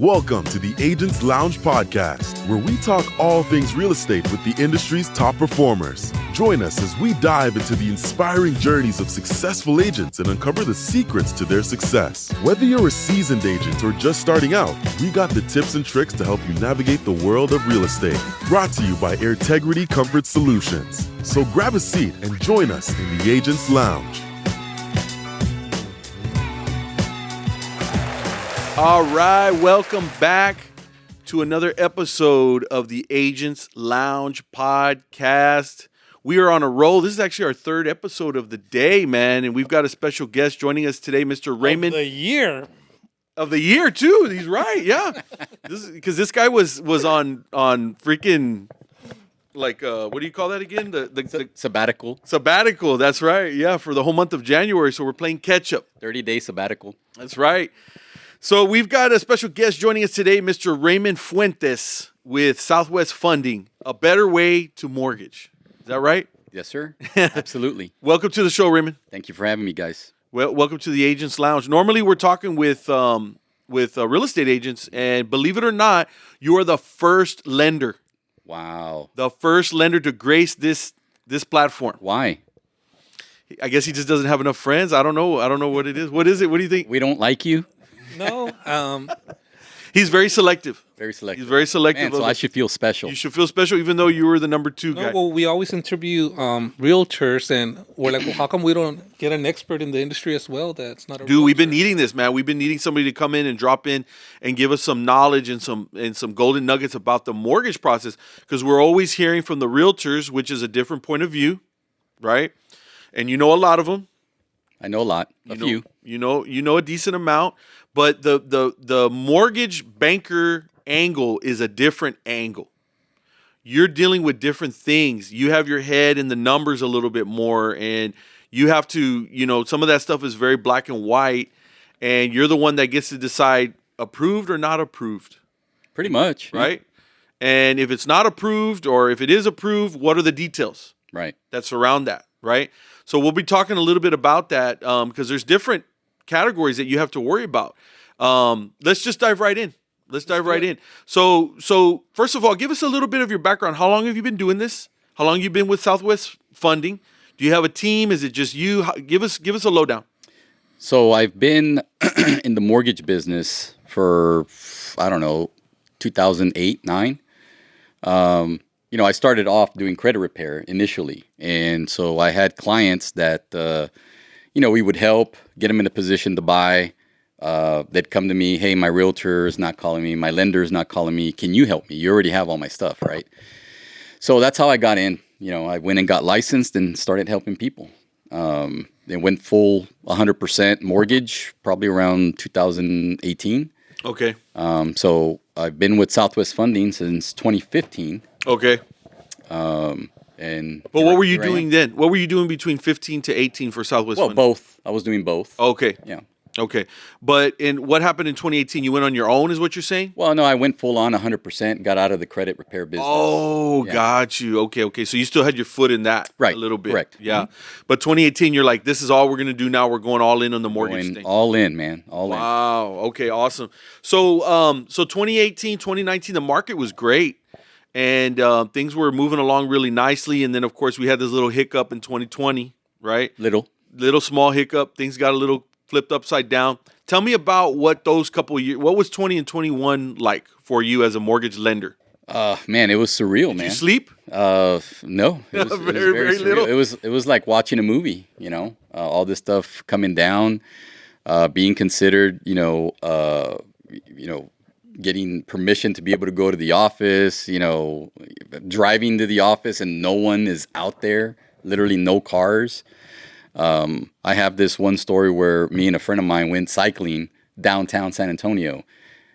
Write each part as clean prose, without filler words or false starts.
Welcome to the Agents Lounge podcast, where we talk all things real estate with the industry's top performers. Join us as we dive into the inspiring journeys of successful agents and uncover the secrets to their success. Whether you're a seasoned agent or just starting out, we got the tips and tricks to help you navigate the world of real estate. Brought to you by Airtegrity Comfort Solutions. So grab a seat and join us in the Agents Lounge. All right, welcome back to another episode of the Agents Lounge podcast. We are on a roll. This is actually our third episode of the day, man, and we've got a special guest joining us today, Mr. Raymond. Of the year. Of the year, too. He's right, yeah. Because this guy was on freaking, like, what do you call that again? The sabbatical. Sabbatical, that's right, yeah, for the whole month of January, so we're playing catch-up. 30-day sabbatical. That's right. So we've got a special guest joining us today, Mr. Raymond Fuentes with Southwest Funding, a better way to mortgage. Is that right? Yes, sir. Absolutely. Welcome to the show, Raymond. Thank you for having me, guys. Well, welcome to the Agents Lounge. Normally, we're talking with real estate agents, and believe it or not, you are the first lender. Wow. The first lender to grace this platform. Why? I guess he just doesn't have enough friends. I don't know what it is. What is it? What do you think? We don't like you? No. He's very selective. Very selective. He's very selective. Man, so I should feel special. You should feel special, even though you were the number two guy. Well, we always interview realtors, and we're like, well, how come we don't get an expert in the industry as well? That's not a Dude, we've been realtor? needing this, man. We've been needing somebody to come in and drop in and give us some knowledge and some golden nuggets about the mortgage process, because we're always hearing from the realtors, which is a different point of view, right? And you know a lot of them. I know a lot. A few. You know a decent amount, but the mortgage banker angle is a different angle. You're dealing with different things. You have your head in the numbers a little bit more, and you have to, some of that stuff is very black and white, and you're the one that gets to decide approved or not approved. Pretty much. Right? And if it's not approved or if it is approved, what are the details? Right. That surround that, right? So we'll be talking a little bit about that because there's different categories that you have to worry about. Let's just dive right in. Let's dive right in. So first of all, give us a little bit of your background. How long have you been doing this? How long have you been with Southwest Funding? Do you have a team? Is it just you? Give us a lowdown. So I've been in the mortgage business for, 2008, 9. I started off doing credit repair initially. And so I had clients that, we would help get them in a position to buy. They'd come to me, hey, my realtor is not calling me. My lender is not calling me. Can you help me? You already have all my stuff, right? So that's how I got in. I went and got licensed and started helping people. They went full 100% mortgage probably around 2018. Okay. So I've been with Southwest Funding since 2015. Okay. But what were you doing then? What were you doing between 15 to 18 for Southwest Funding? Well, both. I was doing both. Okay. Yeah. Okay. But what happened in 2018? You went on your own is what you're saying? Well, no, I went full on 100%, got out of the credit repair business. Oh, Yeah. Got you. Okay. So you still had your foot in that Right. a little bit. Correct. Yeah. Mm-hmm. But 2018, you're like, this is all we're going to do now. We're going all in on the mortgage Going thing. all in, man. All in. Wow. Okay. Awesome. So 2018, 2019, the market was great. And things were moving along really nicely. And then, of course, we had this little hiccup in 2020, right? Little Small hiccup. Things got a little flipped upside down. Tell me about what those couple of years, what was 20 and 21 like for you as a mortgage lender? Man, it was surreal, man. Did you sleep? No. It was Very surreal. little. It was like watching a movie, all this stuff coming down, being considered, getting permission to be able to go to the office, driving to the office and no one is out there, literally no cars. I have this one story where me and a friend of mine went cycling downtown San Antonio,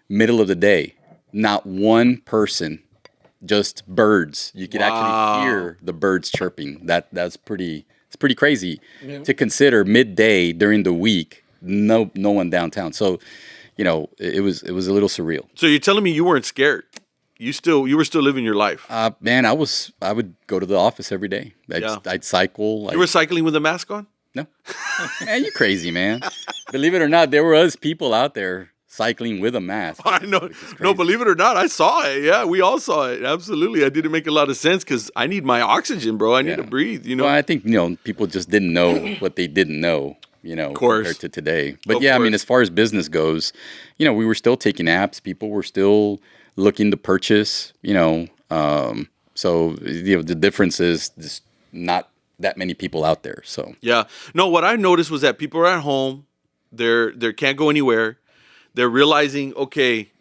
middle of the day, not one person, just birds. You could actually hear the birds chirping. It's pretty crazy to consider midday during the week, no one downtown. So, it was a little surreal. So you're telling me you weren't scared? You were still living your life? Man, I would go to the office every day. I'd cycle. You were cycling with a mask on? No. Man, you crazy, man. Believe it or not, there was people out there cycling with a mask. I know. No, believe it or not, I saw it. Yeah, we all saw it. Absolutely. I didn't make a lot of sense because I need my oxygen, bro. I need to breathe, you know. Well, I think, people just didn't know what they didn't know, compared to today. But I mean, as far as business goes, we were still taking apps. People were still looking to purchase, so, the difference is just not that many people out there. So, yeah. No, what I noticed was that people are at home. They can't go anywhere. They're realizing, okay,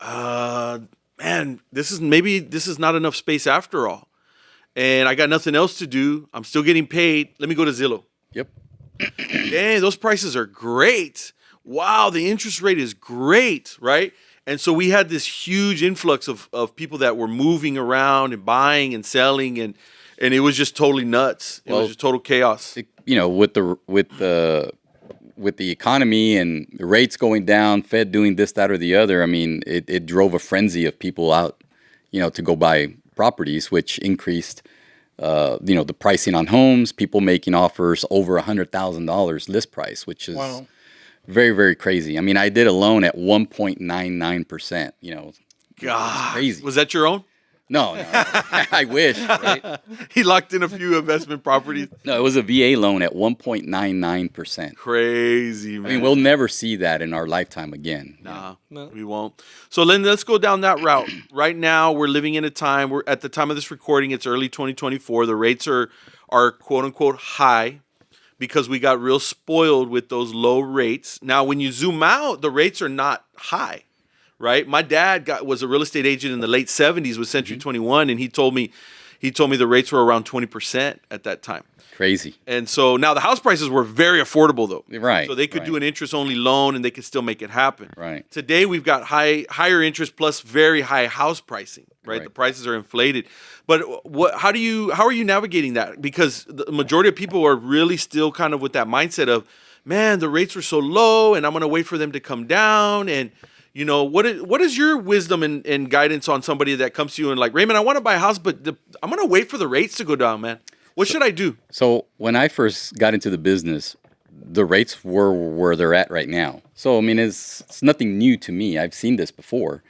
man, this is not enough space after all. And I got nothing else to do. I'm still getting paid. Let me go to Zillow. Yep. Dang, those prices are great. Wow, the interest rate is great, right? And so we had this huge influx of people that were moving around and buying and selling, and it was just totally nuts. It was just total chaos. With the economy and the rates going down, Fed doing this, that, or the other, I mean, it drove a frenzy of people out, to go buy properties, which increased, the pricing on homes, people making offers over $100,000 list price, which is very, very crazy. I mean, I did a loan at 1.99%, God, crazy. Was that your own? No. I wish, right? He locked in a few investment properties. No, it was a VA loan at 1.99%. Crazy, man. I mean, we'll never see that in our lifetime again. Nah, we won't. So then let's go down that route. Right now, we're living in a time, we're at the time of this recording, it's early 2024. The rates are quote unquote high because we got real spoiled with those low rates. Now, when you zoom out, the rates are not high. Right, my dad was a real estate agent in the late 70s with Century 21, and he told me the rates were around 20% at that time. Crazy. And so now the house prices were very affordable, though. Right. So they could do an interest-only loan, and they could still make it happen. Right. Today we've got higher interest plus very high house pricing. Right. The prices are inflated. But how are you navigating that? Because the majority of people are really still kind of with that mindset of, man, the rates were so low, and I'm going to wait for them to come down. And what is your wisdom and guidance on somebody that comes to you and like, Raymond, I want to buy a house, but I'm going to wait for the rates to go down, man. What should I do? So when I first got into the business, the rates were where they're at right now. So, I mean, it's nothing new to me. I've seen this before.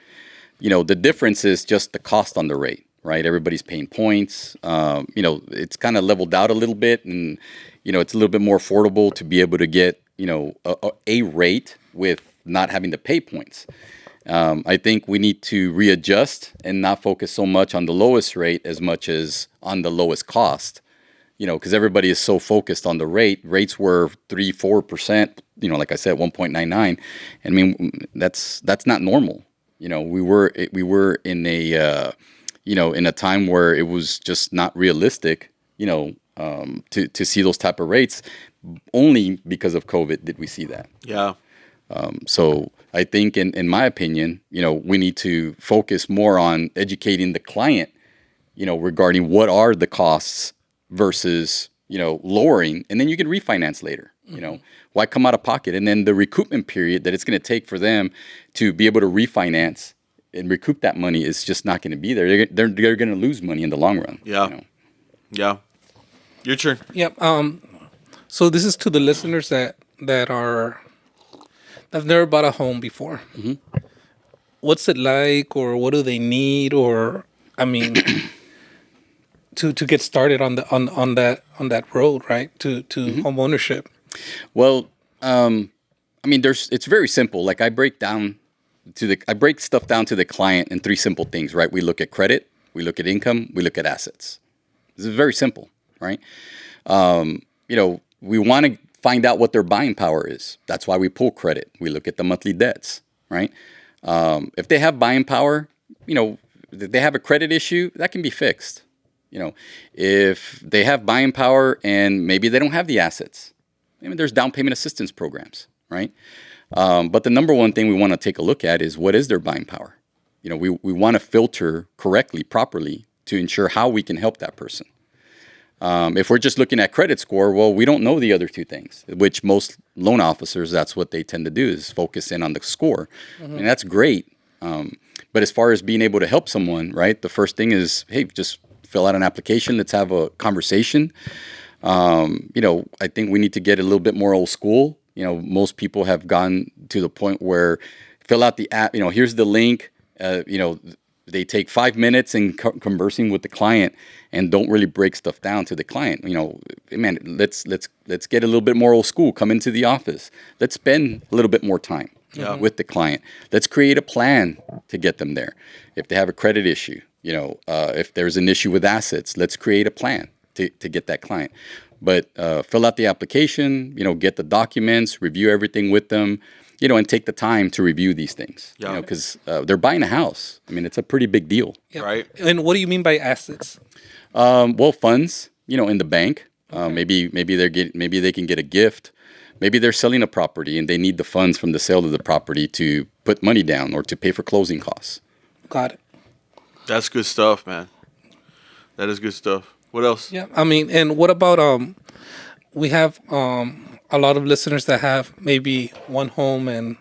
The difference is just the cost on the rate, right? Everybody's paying points. It's kind of leveled out a little bit, and, it's a little bit more affordable to be able to get, a rate with not having to pay points. I think we need to readjust and not focus so much on the lowest rate as much as on the lowest cost, because everybody is so focused on the rate. Rates were 3-4%, like I said, 1.99. I mean, that's not normal. We were in a, in a time where it was just not realistic, to see those type of rates. Only because of COVID did we see that. Yeah. So I think, in my opinion, we need to focus more on educating the client, regarding what are the costs versus, lowering, and then you can refinance later. Why come out of pocket? And then the recoupment period that it's going to take for them to be able to refinance and recoup that money is just not going to be there. They're going to lose money in the long run. Yeah. Yeah. Your turn. Yep. So this is to the listeners that have never bought a home before. Mm-hmm. What's it like, or what do they need, or I mean, to get started on that road, right? To home ownership. Well, I mean, it's very simple. Like I break stuff down to the client in 3 simple things, right? We look at credit, we look at income, we look at assets. This is very simple, right? We want to find out what their buying power is. That's why we pull credit. We look at the monthly debts, right? If they have buying power, if they have a credit issue, that can be fixed. If they have buying power and maybe they don't have the assets, there's down payment assistance programs, right? But the number one thing we want to take a look at is what is their buying power. We want to filter correctly, properly to ensure how we can help that person. If we're just looking at credit score, well, we don't know the other 2 things, which most loan officers, that's what they tend to do is focus in on the score. Mm-hmm. And that's great. But as far as being able to help someone, right, the first thing is, hey, just fill out an application. Let's have a conversation. I think we need to get a little bit more old school. Most people have gone to the point where fill out the app. Here's the link. They take 5 minutes in conversing with the client and don't really break stuff down to the client. Man, let's get a little bit more old school. Come into the office. Let's spend a little bit more time with the client. Let's create a plan to get them there. If they have a credit issue, if there's an issue with assets, let's create a plan to get that client. But fill out the application, get the documents, review everything with them, and take the time to review these things. Because they're buying a house. I mean, it's a pretty big deal. Yeah. Right. And what do you mean by assets? Well, funds, in the bank. Maybe they can get a gift. Maybe they're selling a property and they need the funds from the sale of the property to put money down or to pay for closing costs. Got it. That's good stuff, man. That is good stuff. What else? Yeah, I mean, and what about we have a lot of listeners that have maybe one home and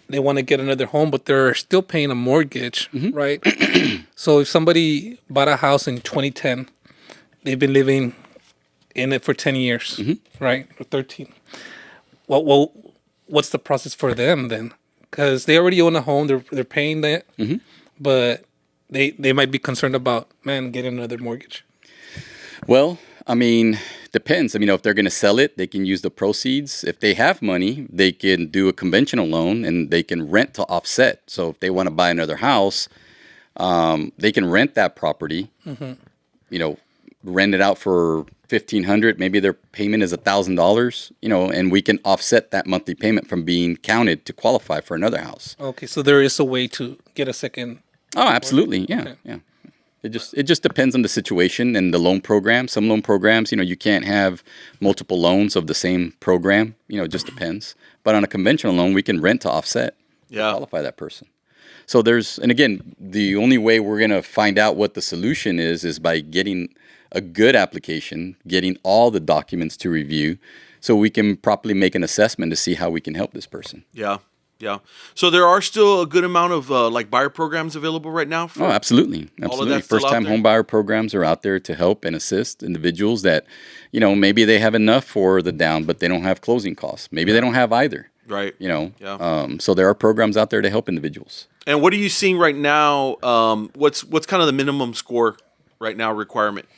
they want to get another home, but they're still paying a mortgage, right? So if somebody bought a house in 2010, they've been living in it for 10 years, right? Or 13. What's the process for them then? Because they already own a home, they're paying that, but they might be concerned about, getting another mortgage. Well, I mean, depends. If they're going to sell it, they can use the proceeds. If they have money, they can do a conventional loan and they can rent to offset. So if they want to buy another house, they can rent that property, rent it out for $1,500. Maybe their payment is $1,000, and we can offset that monthly payment from being counted to qualify for another house. Okay, so there is a way to get a second. Oh, absolutely. Yeah, Okay. yeah. It just depends on the situation and the loan program. Some loan programs, you can't have multiple loans of the same program. It just depends. But on a conventional loan, we can rent to offset to qualify that person. So and again, the only way we're going to find out what the solution is by getting a good application, getting all the documents to review so we can properly make an assessment to see how we can help this person. Yeah. Yeah. So there are still a good amount of buyer programs available right now. Oh, absolutely. All of that's still out First-time there? home buyer programs are out there to help and assist individuals that, maybe they have enough for the down, but they don't have closing costs. Maybe they don't have either. Right. So there are programs out there to help individuals. And what are you seeing right now? What's kind of the minimum score right now requirement?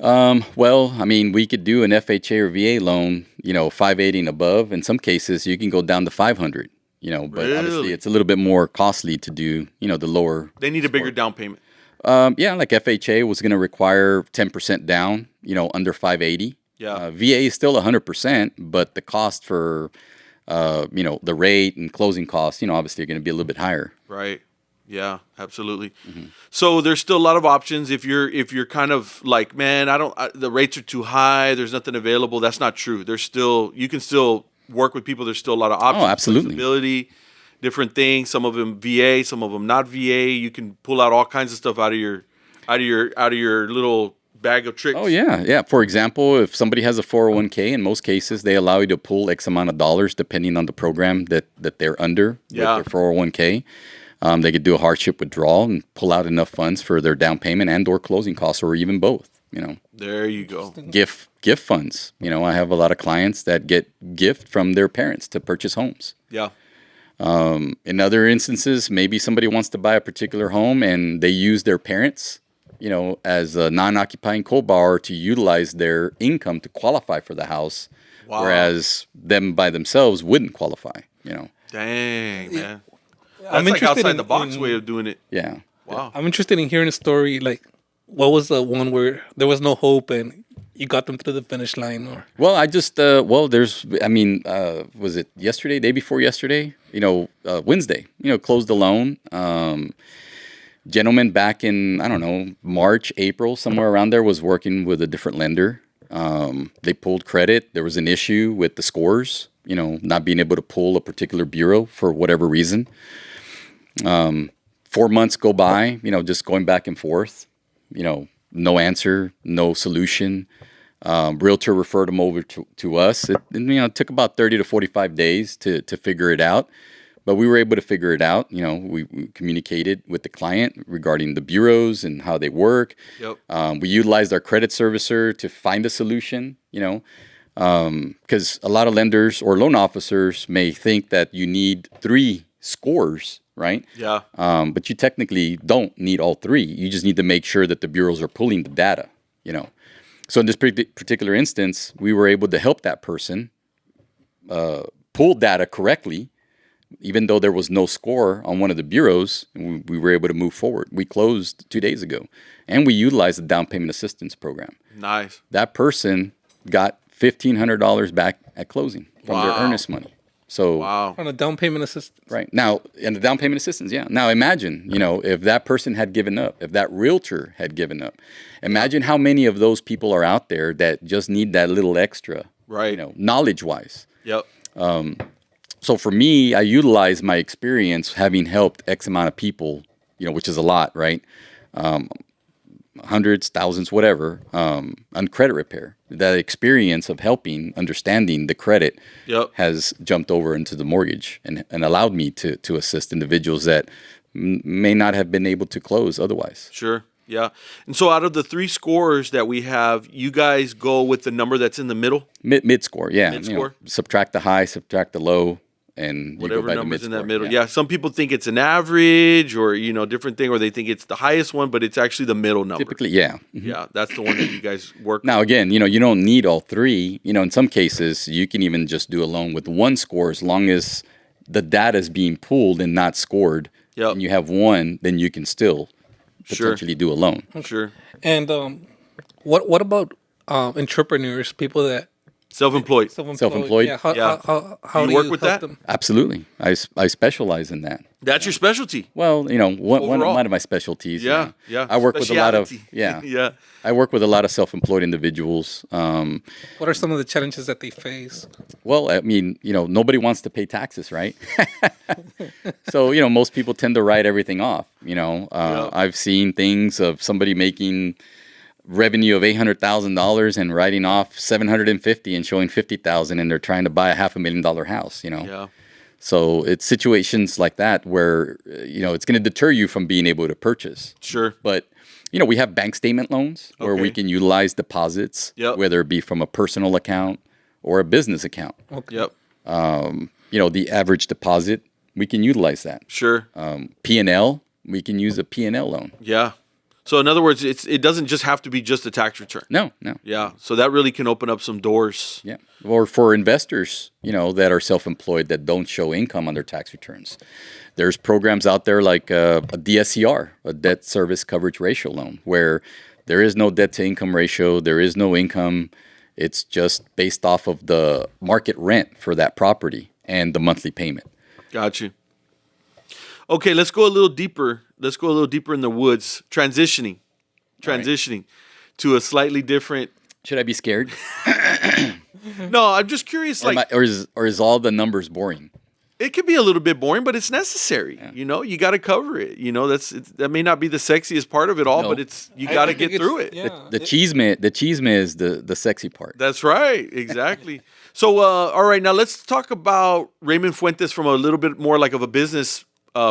Well, we could do an FHA or VA loan, 580 and above. In some cases, you can go down to 500. But obviously it's a little bit more costly to do, the lower. They need a bigger down payment. Like FHA was going to require 10% down, under 580. Yeah. VA is still 100%, but the cost for, the rate and closing costs, obviously are going to be a little bit higher. Right. Yeah, absolutely. So there's still a lot of options. If you're kind of like, man, the rates are too high. There's nothing available. That's not true. You can still work with people. There's still a lot of options. Oh, absolutely. Flexibility, different things. Some of them VA, some of them not VA. You can pull out all kinds of stuff out of your little bag of tricks. Oh yeah. For example, if somebody has a 401k, in most cases they allow you to pull X amount of dollars depending on the program that they're under with their 401k. They could do a hardship withdrawal and pull out enough funds for their down payment and or closing costs, or even both. There you go. Gift funds. I have a lot of clients that get gift from their parents to purchase homes. Yeah. In other instances, maybe somebody wants to buy a particular home and they use their parents, as a non-occupying co-borrower to utilize their income to qualify for the house, whereas them by themselves wouldn't qualify. Dang, man. I'm That's like interested outside the box way of doing it. Yeah. Wow. I'm interested in hearing a story like, what was the one where there was no hope and you got them to the finish line? Or Well, I just was it yesterday, day before yesterday? Wednesday. Closed the loan. Gentleman back in March, April, somewhere around there, was working with a different lender. They pulled credit. There was an issue with the scores. Not being able to pull a particular bureau for whatever reason. 4 months go by. Just going back and forth. No answer, no solution. Realtor referred them over to us. It took about 30 to 45 days to figure it out, but we were able to figure it out. We communicated with the client regarding the bureaus and how they work. Yep. We utilized our credit servicer to find a solution, because a lot of lenders or loan officers may think that you need 3 scores, right? Yeah. But you technically don't need all three. You just need to make sure that the bureaus are pulling the data, you know. So in this particular instance, we were able to help that person pull data correctly, even though there was no score on one of the bureaus. We were able to move forward. We closed 2 days ago, and we utilized the down payment assistance program. Nice. That person got $1,500 back at closing from their earnest money. So Wow. On a down payment assistance. right now, and the down payment assistance, yeah. Now imagine, you know, if that person had given up, if that realtor had given up, imagine how many of those people are out there that just need that little extra, Right. you know, knowledge-wise. Yep. So for me, I utilize my experience having helped X amount of people, you know, which is a lot, right? Hundreds, thousands, whatever, on credit repair. That experience of helping, understanding the credit Yep. has jumped over into the mortgage and allowed me to assist individuals that may not have been able to close otherwise. Sure. Yeah. And so out of the 3 scores that we have, you guys go with the number that's in the middle? Mid score, yeah. Mid you know, score? subtract the high, subtract the low, and you Whatever go by the number's mid in that score. middle. Yeah. Some people think it's an average or, you know, different thing, or they think it's the highest one, but it's actually the middle number. Typically, yeah. Yeah. That's the one that you guys work Now, again, you know, you don't need all 3. You know, in some cases, you can even just do a loan with 1 score as long as the data is being pulled and not scored. Yep. And you have 1, then you can still Sure. potentially do a loan. with. Sure. And what about entrepreneurs, people that Self-employed. Self-employed? Yeah. How, Yeah. how You do work you with help that? them? Absolutely. I specialize in that. That's your specialty. Well, you know, one Overall. of my specialties. Yeah. Yeah. I work with a lot of, Speciality. yeah. Yeah. I work with a lot of self-employed individuals. What are some of the challenges that they face? Well, I mean, you know, nobody wants to pay taxes, right? So, you know, most people tend to write everything off. You know, Yep. I've seen things of somebody making revenue of $800,000 and writing off 750 and showing 50,000, and they're trying to buy a $500,000 house. You know, Yeah. so it's situations like that where you know it's going to deter you from being able to purchase. Sure. But you know, we have bank statement loans where we Okay. can utilize deposits, Yep. whether it be from a personal account or a business account. Yep. You know, the average deposit, we can utilize that. Sure. P&L, we can use a P&L loan. Yeah. So in other words, it doesn't just have to be just a tax return. No. Yeah. So that really can open up some doors. Yeah. Or for investors, you know, that are self-employed that don't show income on their tax returns. There's programs out there like a DSCR, a debt service coverage ratio loan, where there is no debt to income ratio, there is no income. It's just based off of the market rent for that property and the monthly payment. Got you. Okay, let's go a little deeper. Let's go a little deeper in the woods. Transitioning to a slightly different. Should I be scared? No, I'm just curious. Like, or is all the numbers boring? it can be a little bit boring, but it's necessary. You know, you got to cover it. You know, that may not be the sexiest part of it all, No. but you got to get through it. Yeah. The cheese is the sexy part. That's right. Exactly. So, all right, now let's talk about Raymond Fuentes from a little bit more like of a business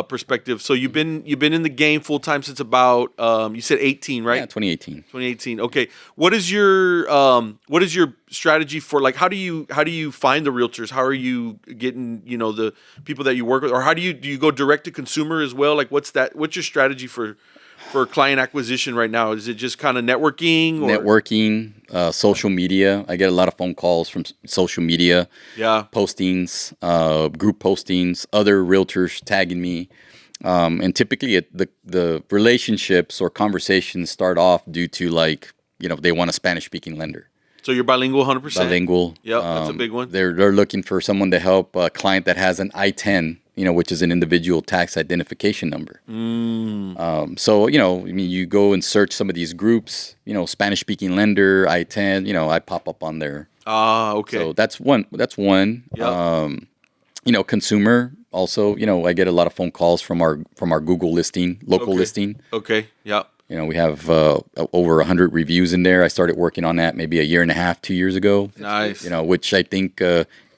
perspective. So you've been in the game full time since about you said 18, right? Yeah, 2018. 2018. Okay. What is your strategy for, like, how do you find the realtors? How are you getting, you know, the people that you work with, or how do you go direct to consumer as well? Like, what's your strategy for client acquisition right now? Is it just kind of networking? Or? Networking, social media. I get a lot of phone calls from social media. Yeah. Postings, group postings, other realtors tagging me. And typically the relationships or conversations start off due to, like, you know, they want a Spanish-speaking lender. So you're bilingual 100%? Bilingual. Yep, that's a big one. They're looking for someone to help a client that has an I-10, you know, which is an individual tax identification number. So, you know, I mean, you go and search some of these groups, you know, Spanish-speaking lender, I-10, you know, I pop up on there. Ah, okay. So that's one. Yep. You know, consumer also, you know, I get a lot of phone calls from our Google listing, local Okay. listing. Okay. Yeah. You know, we have over 100 reviews in there. I started working on that maybe a year and a half, 2 years ago. Nice. You know, which I think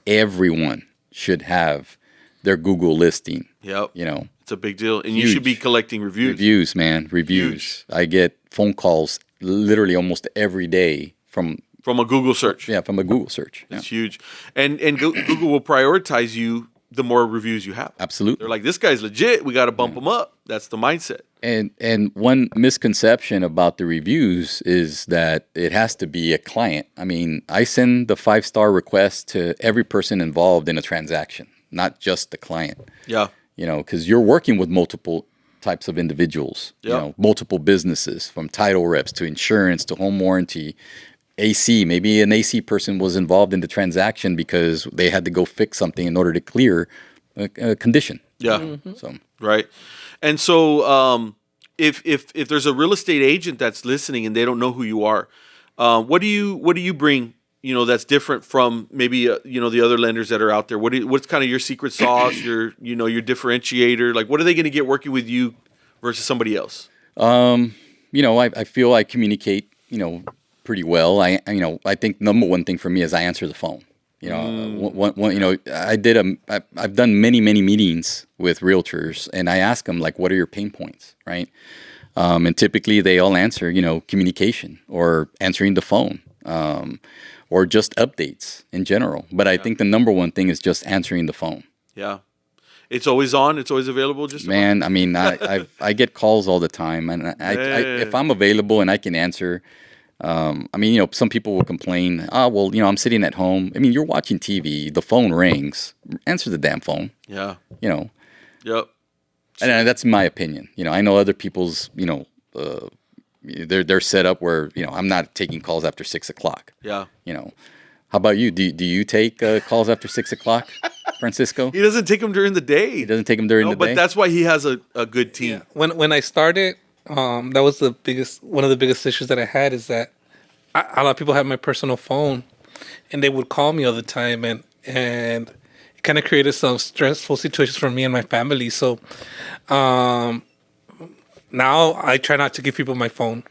everyone should have their Google listing. Yep. You know, It's a big deal. And you should be Huge. collecting reviews. reviews, man, reviews. Huge. I get phone calls literally almost every day from From a Google search. a Google search. Yeah. It's huge. And Google will prioritize you the more reviews you have. Absolutely. They're like, this guy's legit. We got to bump him up. That's the mindset. And one misconception about the reviews is that it has to be a client. I mean, I send the 5-star request to every person involved in a transaction, not just the client. Yeah. You know, because you're working with multiple types of individuals, Yep. you know, multiple businesses, from title reps to insurance to home warranty, AC. Maybe an AC person was involved in the transaction because they had to go fix something in order to clear a condition. Yeah. So Right. And so if there's a real estate agent that's listening and they don't know who you are, what do you bring, you know, that's different from maybe you know, the other lenders that are out there? What's kind of your secret sauce, your differentiator? Like, what are they going to get working with you versus somebody else? you know, I feel I communicate, you know, pretty well. I think number one thing for me is I answer the phone. You know, you know, I've done many meetings with realtors, and I ask them, like, what are your pain points, right? And typically they all answer, you know, communication or answering the phone, or just updates in general. But I think the number one thing is just answering the phone. Yeah. It's always on. It's always available. Just about? Man, I mean, I get calls all the time, and if I'm available and I can answer. I mean, you know, some people will complain, well, you know, I'm sitting at home. I mean, you're watching TV, the phone rings, answer the damn phone. Yeah. You know. Yep. And that's my opinion. You know, I know other people's, you know, they're set up where, you know, I'm not taking calls after 6 o'clock. Yeah. You know, how about you? Do you take calls after 6 o'clock, Francisco? He doesn't take them during the day. He doesn't take them during the day? But that's why he has a good team. Yeah. When I started, that was one of the biggest issues that I had, is that a lot of people have my personal phone, and they would call me all the time, and it kind of created some stressful situations for me and my family. So now I try not to give people my phone,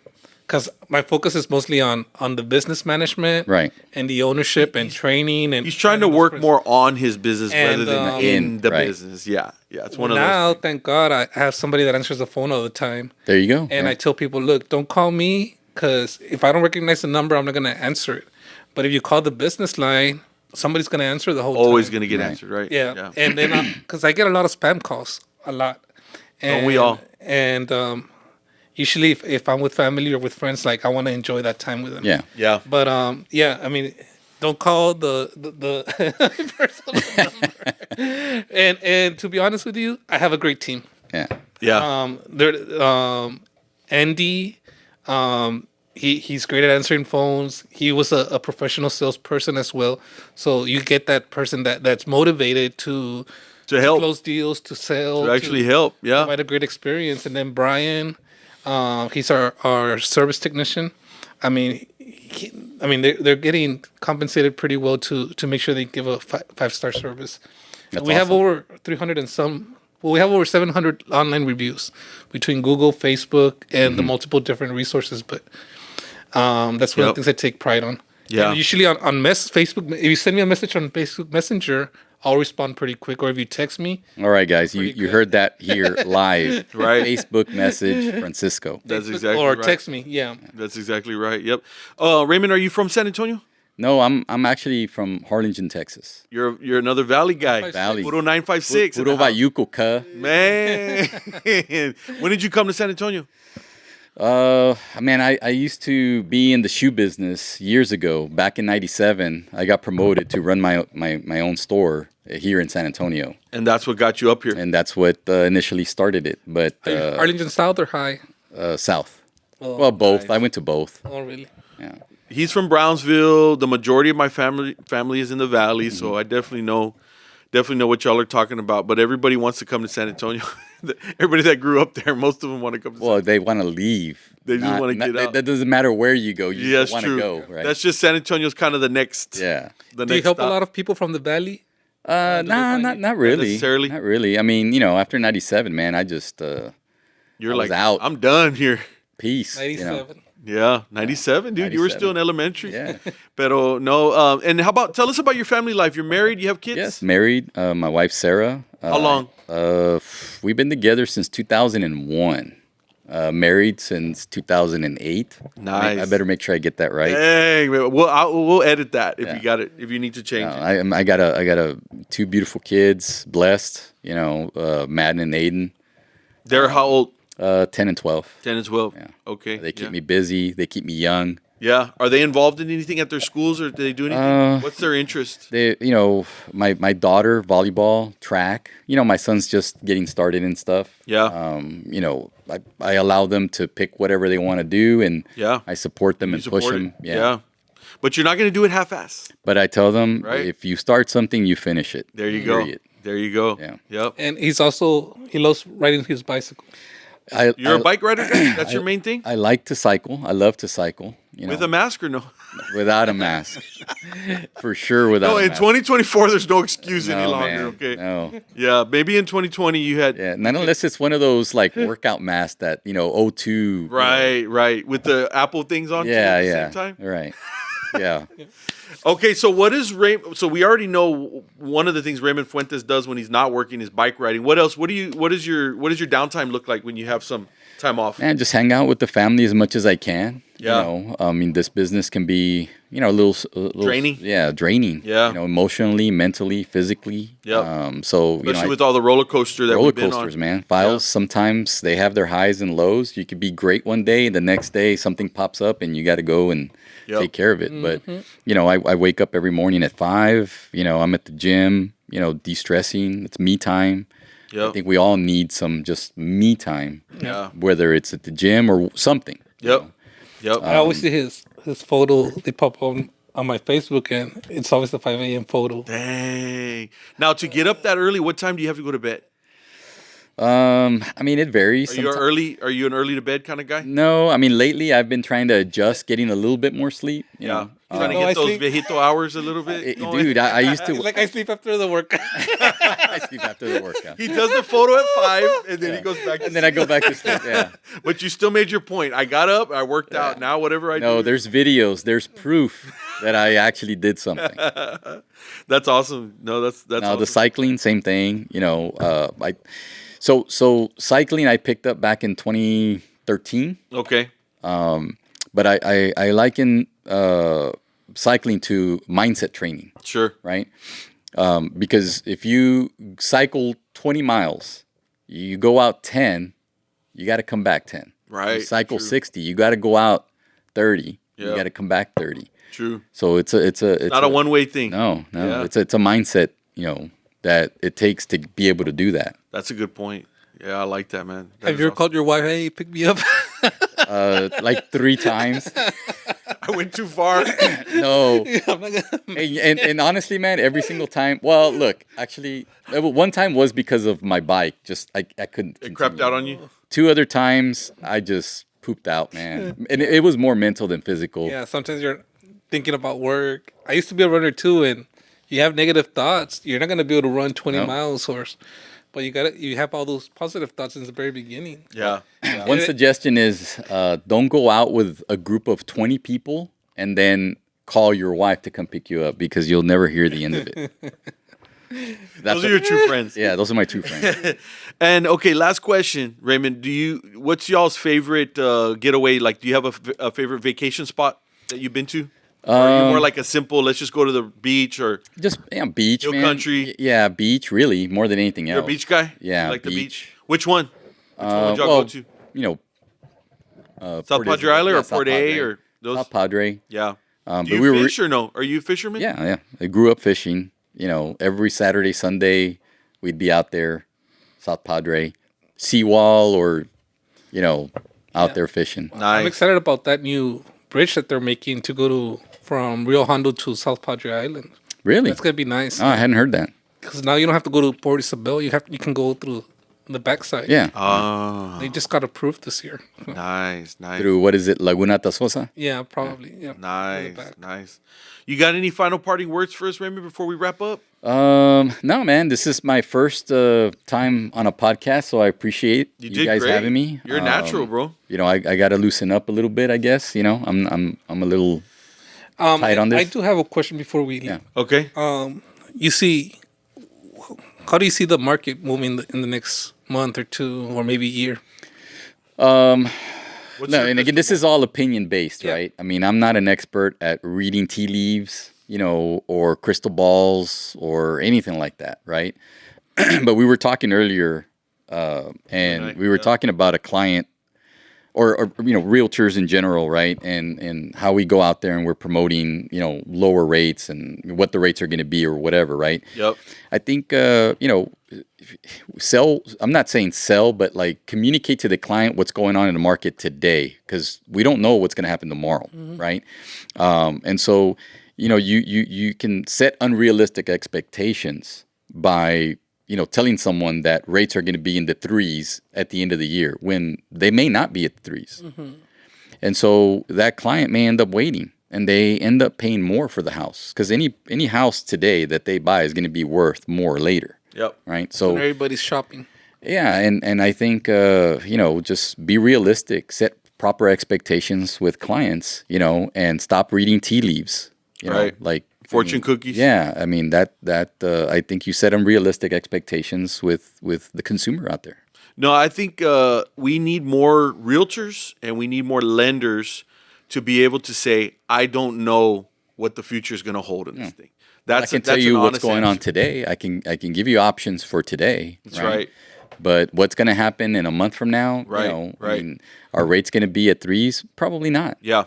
because my focus is mostly on the business management, right, and the ownership and training. And he's trying to work more on his business rather than in the right. business. Yeah, it's one of now, those. thank God, I have somebody that answers the phone all the time. There you go. And I tell people, look, don't call me, because if I don't recognize the number, I'm not going to answer it. But if you call the business line, somebody's going to answer the whole time. Always going to get answered, right? Yeah. And then, because I get a lot of spam calls, a lot. Don't we all? And usually if I'm with family or with friends, like, I want to enjoy that time with them. Yeah. Yeah. But, I mean, don't call the personal number. And to be honest with you, I have a great team. Yeah. Yeah. Andy, he's great at answering phones. He was a professional salesperson as well. So you get that person that's motivated to help close deals, to sell, to actually help. Yeah. provide a great experience. And then Brian, he's our service technician. I mean, they're getting compensated pretty well to make sure they give a 5-star service. That's we have awesome. over 300 and some. Well, we have over 700 online reviews between Google, Facebook, and the multiple different resources. But that's one of the things I take pride on. Yeah. And usually on Facebook, if you send me a message on Facebook Messenger, I'll respond pretty quick. Or if you text me. All right, guys, you heard that here live. Right. Facebook message, Francisco. That's Facebook, exactly or right. text me, yeah. That's exactly right. Yep. Raymond, are you from San Antonio? No, I'm actually from Harlingen, Texas. You're another Valley guy. Valley. Puro 956. Puro Bayuco, ka. Man. When did you come to San Antonio? Man, I used to be in the shoe business years ago. Back in '97, I got promoted to run my own store here in San Antonio. And that's what got you up here. And that's what initially started it. But Arlington South or High? South. Oh, Well, both. nice. I went to both. Oh, really? Yeah. He's from Brownsville. The majority of my family is in the Valley, so I definitely know what y'all are talking about. But everybody wants to come to San Antonio. Everybody that grew up there, most of them want to come to San Well, they want to leave. They just want to get out. That doesn't matter where you go. You Yeah, just want true. to go, right? That's just San Antonio's kind of the next. Yeah. The Do next you help stop. a lot of people from the Valley? Not really. necessarily? Not really. I mean, you know, after '97, man, I just You're I was like, out. I'm done here. peace. You know? 97. Yeah, 97, dude. You were 97. still in elementary. Yeah. Pero no. And how about, tell us about your family life. You're married. You have kids. Yes, married. My wife Sarah. How long? We've been together since 2001. Married since 2008. Nice. I better make sure I get that right. Dang, man. We'll edit that if Yeah. you got it. If you need to change it. I got a two beautiful kids, blessed. Madden and Aiden. They're how old? 10 and 12. 10 and 12. Yeah. Okay. They keep me busy. They keep me young. Yeah. Are they involved in anything at their schools, or do they do anything? What's their interest? They, my daughter, volleyball, track. My son's just getting started and stuff. Yeah. I allow them to pick whatever they want to do, and Yeah. I support them and push them. Yeah. But you're not going to do it half-ass. But I tell them, Right. if you start something, you finish it. There you Period. go. There you go. Yeah. Yep. And he loves riding his bicycle. You're a bike rider guy? That's your main thing? I like to cycle. I love to cycle. With a mask or no? Without a mask, for sure. Without No, a in mask. 2024, there's no excuse any No, longer. man. Okay. No. Yeah, maybe in 2020 you had. Yeah, not unless it's one of those like workout masks that O2. Right. With the Apple things on. too at the same time. Right. Yeah. Okay, so what is So we already know one of the things Raymond Fuentes does when he's not working is bike riding. What else? What does your downtime look like when you have some time off? Man, just hang out with the family as much as I can. Yeah. This business can be, a little Draining? Yeah, draining. Yeah. Emotionally, mentally, physically. Yep. So Especially with all the roller coaster that roller we've been coasters, on. man. Files, sometimes they have their highs and lows. You could be great one day, the next day something pops up and you got to go and take care of it. But, I wake up every morning at 5, I'm at the gym, de-stressing. It's me time. Yep. I think we all need some just me time. Yeah. Whether it's at the gym or something. Yep. Yep. I always see his photo. They pop on my Facebook, and it's always the 5 a.m. photo. Dang. Now, to get up that early, what time do you have to go to bed? It varies. Are you an early to bed kind of guy? No, lately I've been trying to adjust, getting a little bit more sleep. You know. Trying to No, I get those sleep. viejito hours a little bit. going? Dude, I used to. It's like I sleep after the workout. I sleep after the workout. He does the photo at 5, and then he goes back to And then I go back to sleep. Yeah. But you still made your point. I got up, I worked out. Now whatever I do. No, there's videos. There's proof that I actually did something. That's awesome. No, that's Now awesome. the cycling, same thing. So cycling I picked up back in 2013. Okay. But I liken cycling to mindset training, Sure. right? Because if you cycle 20 miles, you go out 10, you got to come back 10. Right. You cycle True. 60, you got to go out 30. Yeah. You got to come back 30. True. So it's Not a one-way thing. No. Yeah. It's a mindset, that it takes to be able to do that. That's a good point. Yeah, I like that, man. That Have is you ever awesome. called your wife, hey, pick me up? Like 3 times. I went too far. No. I'm not gonna- And honestly, man, every single time. Well, look, actually, one time was because of my bike. Just I couldn't. It crept continue. out on you. 2 other times, I just pooped out, man. And it was more mental than physical. Yeah, sometimes you're thinking about work. I used to be a runner too, and you have negative thoughts. You're not gonna be able to run 20 No. miles, but you have all those positive thoughts in the very beginning. Yeah. One suggestion is don't go out with a group of 20 people and then call your wife to come pick you up because you'll never hear the end of it. Those are your true friends. Yeah, those are my true friends. And okay, last question, Raymond. What's y'all's favorite getaway? Like, do you have a favorite vacation spot that you've been to? Or are you more like a simple, let's just go to the beach, or Just beach, Hill man. country. Yeah, beach, really, more than anything else. you're a beach guy? Yeah, You like the beach. beach? Which one? Which one would y'all well, go to? South South Padre Island or Port A or those? South Padre. Yeah. But Do you we were fish or no? Are you a fisherman? Yeah. I grew up fishing. Every Saturday, Sunday, we'd be out there, South Padre, seawall, or out there fishing. I'm Nice. excited about that new bridge that they're making to go from Rio Hondo to South Padre Island. Really? That's gonna be nice. Oh, I hadn't heard that. Because now you don't have to go to Port Isabel. You can go through the backside. Yeah. Ah, They just got approved this year. nice. Through what is it, Laguna Tasosa? Yeah, probably. Yeah. Nice, back. nice. You got any final parting words for us, Raymond, before we wrap up? No, man. This is my first time on a podcast, so I appreciate You you, did guys great. having me. You're natural, bro. I got to loosen up a little bit, I guess. I'm a little tight on this. I do have a question before we leave. Okay. You see, how do you see the market moving in the next month or two, or maybe year? What's No, your and again, this is all opinion based, right? I mean, I'm not an expert at reading tea leaves, or crystal balls or anything like that, right? But we were talking earlier, and we were talking about a client or realtors in general, right? And how we go out there and we're promoting, lower rates and what the rates are going to be or whatever, right? Yep. I think, sell, I'm not saying sell, but like communicate to the client what's going on in the market today, because we don't know what's going to happen tomorrow, right? And so, you can set unrealistic expectations by telling someone that rates are going to be in the threes at the end of the year when they may not be at the threes. And so that client may end up waiting and they end up paying more for the house, because any house today that they buy is going to be worth more later. Yep. Right. So When everybody's shopping. yeah. And I think, just be realistic, set proper expectations with clients, and stop reading tea leaves, Right. like Fortune cookies. Yeah, I mean that I think you set unrealistic expectations with the consumer out there. No, I think we need more realtors and we need more lenders to be able to say, I don't know what the future is going to hold in this thing. I can tell you an what's honest going on answer. today. I can give you options for today. That's right. But what's going to happen in a month from now? Right, right. I mean, are rates going to be at threes? Probably not. Yeah.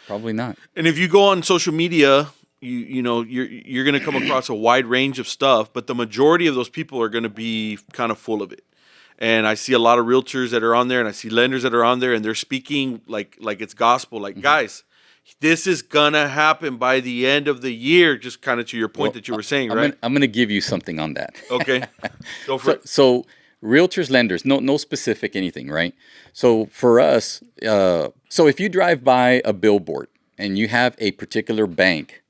Probably not. And if you go on social media, you're going to come across a wide range of stuff, but the majority of those people are going to be kind of full of it. And I see a lot of realtors that are on there, and I see lenders that are on there, and they're speaking like it's gospel. Like, guys, this is gonna happen by the end of the year. Just kind of to your point that you were saying, right? I'm gonna give you something on that. Okay, go for it. So realtors, lenders, no specific anything, right? So for us, so if you drive by a billboard and you have a particular bank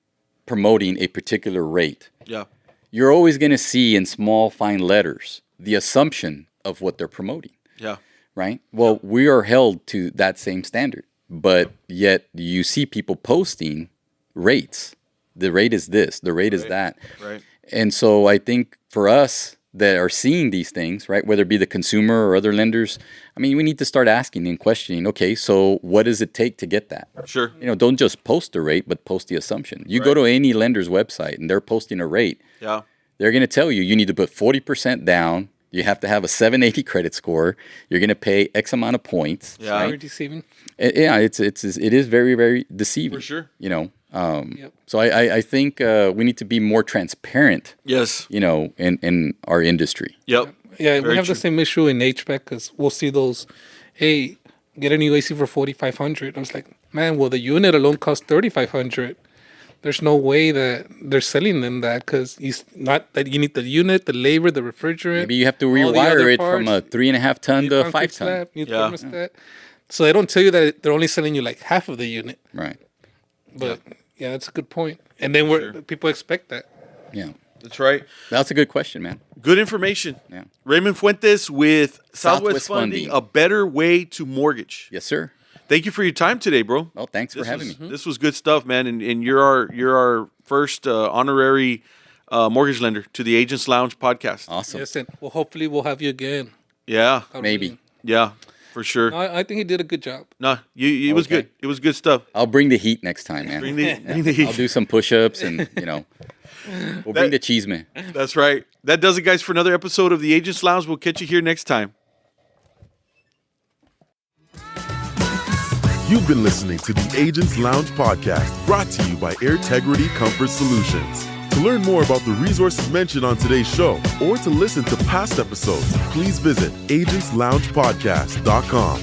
promoting a particular rate, Yeah, you're always going to see in small, fine letters the assumption of what they're promoting, yeah, right? Well, we are held to that same standard, but yet you see people posting rates. The rate is this, the rate is that. right. And so I think for us that are seeing these things, right, whether it be the consumer or other lenders, I mean, we need to start asking and questioning, okay, so what does it take to get that? Sure. Don't just post the rate, but post the assumption. You go to any lender's website and they're posting a rate. Yeah, They're going to tell you need to put 40% down. You have to have a 780 credit score. You're going to pay X amount of points. Yeah. Very Right? deceiving. Yeah, it is very, very deceiving. For sure. So I think we need to be more transparent, yes, in our industry. yep. Yeah, we Very have true. the same issue in HVAC because we'll see those, hey, get a new AC for $4,500. I was like, man, well, the unit alone costs $3,500. There's no way that they're selling them that because it's not that you need the unit, the labor, the refrigerant. Maybe you have to all the rewire other it from a parts. 3.5 ton New to a concrete 5 ton. slab, new Yeah. thermostat. So they don't tell you that they're only selling you like half of the unit. Right. But yeah, that's a good point. And then people expect that. Yeah. That's right. That's a good question, man. Good information. Yeah. Raymond Fuentes with Southwest Southwest Funding, Funding. a better way to mortgage. Yes, sir. Thank you for your time today, bro. Well, thanks for having me. This was good stuff, man. And you're our first honorary mortgage lender to the Agents Lounge podcast. Awesome. Yes, and well, hopefully we'll have you again. Yeah, Maybe. yeah, for sure. No, I think he did a good job. No, it was Okay. good. It was good stuff. I'll bring the heat next time, man. Bring the heat. I'll do some push-ups and, we'll bring the cheese, man. That's right. That does it, guys, for another episode of the Agents Lounge. We'll catch you here next time. You've been listening to the Agents Lounge podcast, brought to you by Airtegrity Comfort Solutions. To learn more about the resources mentioned on today's show or to listen to past episodes, please visit agentsloungepodcast.com.